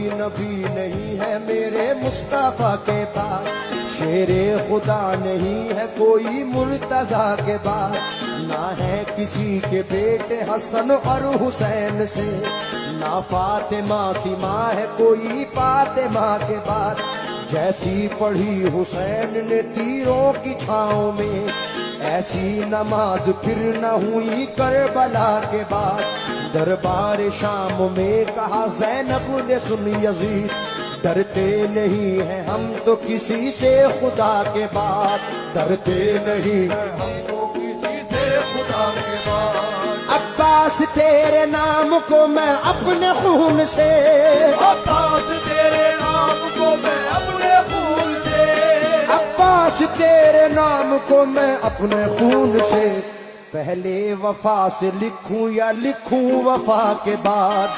कोई नबी नहीं है मेरे मुस्तफा के बाद, शेरे खुदा नहीं है कोई मुर्तजा के बाद, ना है किसी के बेटे हसन और हुसैन से, ना फातिमा सीमा है कोई फातिमा के बाद, जैसी पढ़ी हुसैन ने तीरों की छाँव में, ऐसी नमाज फिर न हुई करबला के बाद। दरबार शाम में कहा ज़ैनब ने सुन यजीद, डरते नहीं हैं हम तो किसी से खुदा के बाद, डरते नहीं हम तो किसी से खुदा के बाद। अब्बास तेरे नाम को मैं अपने खून से, अब्बास तेरे नाम को मैं अपने खून से, अब्बास तेरे नाम को मैं अपने खून से, पहले वफा से लिखूं या लिखूं वफा के बाद।